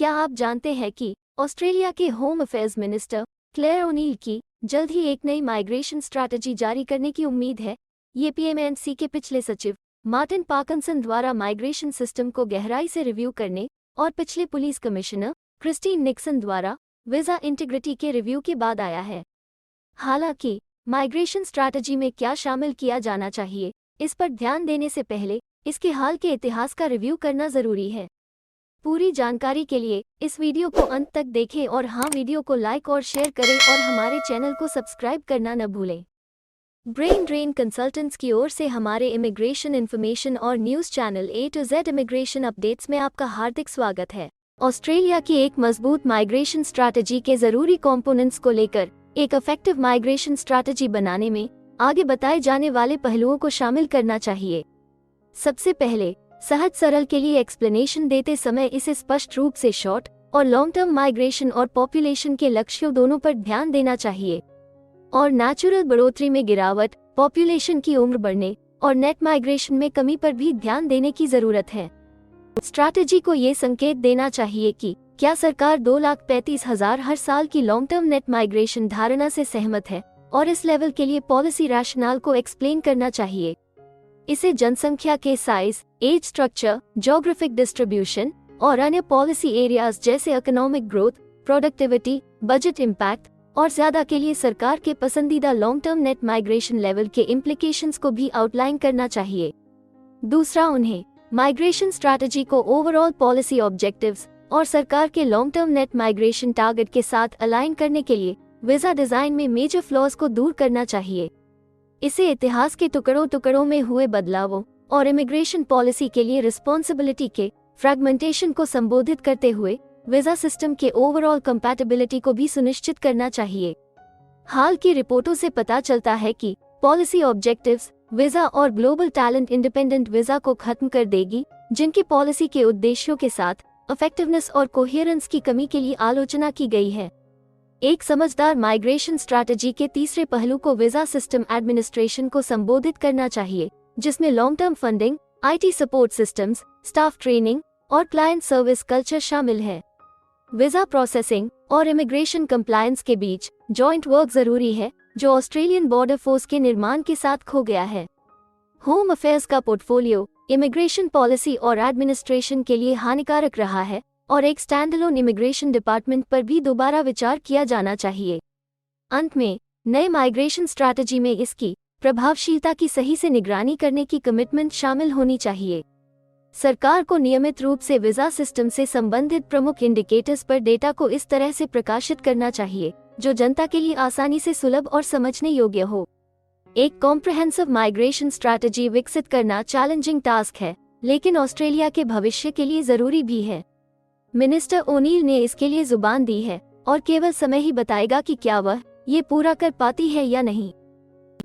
क्या आप जानते हैं कि ऑस्ट्रेलिया के home affairs minister Clare O'Neil की जल्द ही एक नई माइग्रेशन स्ट्रैटेजी जारी करने की उम्मीद है। ये पीएमएनसी के पिछले सचिव मार्टिन पार्किंसन द्वारा माइग्रेशन सिस्टम को गहराई से रिव्यू करने और पिछले पुलिस कमिश्नर क्रिस्टीन निक्सन द्वारा वीजा इंटीग्रिटी के रिव्यू के बाद आया है। हालांकि माइग्रेशन स्ट्रैटेजी में क्या शामिल किया जाना चाहिए, इस पर ध्यान देने से पहले इसके हाल के इतिहास का रिव्यू करना जरूरी है। पूरी जानकारी के लिए इस वीडियो को अंत तक देखें और हाँ, वीडियो को लाइक और शेयर करें और हमारे चैनल को सब्सक्राइब करना न भूलें। ब्रेन ड्रेन कंसल्टेंट्स की ओर से हमारे इमिग्रेशन इन्फॉर्मेशन और news channel A to Z immigration updates में आपका हार्दिक स्वागत है। ऑस्ट्रेलिया की एक मजबूत माइग्रेशन स्ट्रैटेजी के जरूरी कंपोनेंट्स को लेकर एक इफेक्टिव माइग्रेशन स्ट्रैटेजी बनाने में आगे बताए जाने वाले पहलुओं को शामिल करना चाहिए। सबसे पहले सहज सरल के लिए एक्सप्लेनेशन देते समय इसे स्पष्ट रूप से शॉर्ट और लॉन्ग टर्म माइग्रेशन और पॉपुलेशन के लक्ष्यों दोनों पर ध्यान देना चाहिए और नेचुरल बढ़ोतरी में गिरावट, पॉपुलेशन की उम्र बढ़ने और नेट माइग्रेशन में कमी पर भी ध्यान देने की जरूरत है। स्ट्रैटेजी को ये संकेत देना चाहिए कि क्या सरकार 2,35,000 हर साल की लॉन्ग टर्म नेट माइग्रेशन धारणा से सहमत है और इस लेवल के लिए पॉलिसी रैशनल को एक्सप्लेन करना चाहिए। इसे जनसंख्या के size, age structure, geographic distribution और अन्य पॉलिसी एरियाज जैसे economic growth, productivity, budget impact और ज्यादा के लिए सरकार के पसंदीदा long term net migration level के इम्प्लीकेशंस को भी आउटलाइन करना चाहिए। दूसरा, उन्हें माइग्रेशन स्ट्रैटेजी को ओवरऑल पॉलिसी ऑब्जेक्टिव्स और सरकार के long term net migration target के साथ अलाइन करने के लिए वीजा डिजाइन में मेजर फ्लॉज को दूर करना चाहिए। इसे इतिहास के टुकड़ों में हुए बदलावों और इमिग्रेशन पॉलिसी के लिए रिस्पॉन्सिबिलिटी के फ्रैगमेंटेशन को संबोधित करते हुए वीजा सिस्टम के ओवरऑल कंपैटिबिलिटी को भी सुनिश्चित करना चाहिए। हाल की रिपोर्टों से पता चलता है कि पॉलिसी ऑब्जेक्टिव्स वीजा और ग्लोबल टैलेंट इंडिपेंडेंट वीजा को खत्म कर देगी, जिनकी पॉलिसी के उद्देश्यों के साथ इफेक्टिवनेस और कोहेरेंस की कमी के लिए आलोचना की गई है। एक समझदार माइग्रेशन स्ट्रैटेजी के तीसरे पहलू को वीजा सिस्टम एडमिनिस्ट्रेशन को संबोधित करना चाहिए, जिसमें long term funding, IT support systems, staff training और क्लाइंट सर्विस कल्चर शामिल है। वीजा प्रोसेसिंग और इमिग्रेशन कंप्लायंस के बीच जॉइंट वर्क जरूरी है, जो ऑस्ट्रेलियन बॉर्डर फोर्स के निर्माण के साथ खो गया है। होम अफेयर्स का पोर्टफोलियो इमिग्रेशन पॉलिसी और एडमिनिस्ट्रेशन के लिए हानिकारक रहा है और एक स्टैंडअलोन इमिग्रेशन डिपार्टमेंट पर भी दोबारा विचार किया जाना चाहिए। अंत में, नए माइग्रेशन स्ट्रैटेजी में इसकी प्रभावशीलता की सही से निगरानी करने की कमिटमेंट शामिल होनी चाहिए। सरकार को नियमित रूप से वीजा सिस्टम से संबंधित प्रमुख इंडिकेटर्स पर डेटा को इस तरह से प्रकाशित करना चाहिए जो जनता के लिए आसानी से सुलभ और समझने योग्य हो। एक कॉम्प्रिहेंसिव माइग्रेशन स्ट्रैटेजी विकसित करना चैलेंजिंग टास्क है, लेकिन ऑस्ट्रेलिया के भविष्य के लिए जरूरी भी है। मिनिस्टर ओनील ने इसके लिए जुबान दी है और केवल समय ही बताएगा कि क्या वह ये पूरा कर पाती है या नहीं।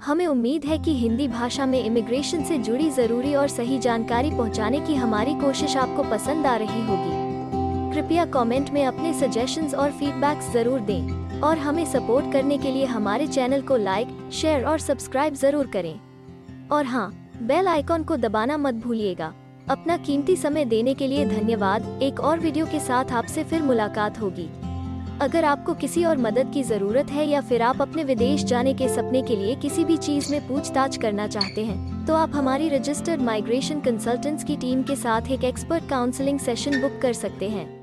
हमें उम्मीद है कि हिंदी भाषा में इमिग्रेशन से जुड़ी जरूरी और सही जानकारी पहुंचाने की हमारी कोशिश आपको पसंद आ रही होगी। कृपया कमेंट में अपने सजेशंस और फीडबैक्स जरूर दें और हमें सपोर्ट करने के लिए हमारे चैनल को लाइक, शेयर और सब्सक्राइब जरूर करें। और हाँ, बेल आइकॉन को दबाना मत भूलिएगा। अपना कीमती समय देने के लिए धन्यवाद। एक और वीडियो के साथ आपसे फिर मुलाकात होगी। अगर आपको किसी और मदद की जरूरत है या फिर आप अपने विदेश जाने के सपने के लिए किसी भी चीज में पूछताछ करना चाहते हैं, तो आप हमारी रजिस्टर्ड माइग्रेशन कंसल्टेंट्स की टीम के साथ एक एक्सपर्ट काउंसलिंग सेशन बुक कर सकते हैं।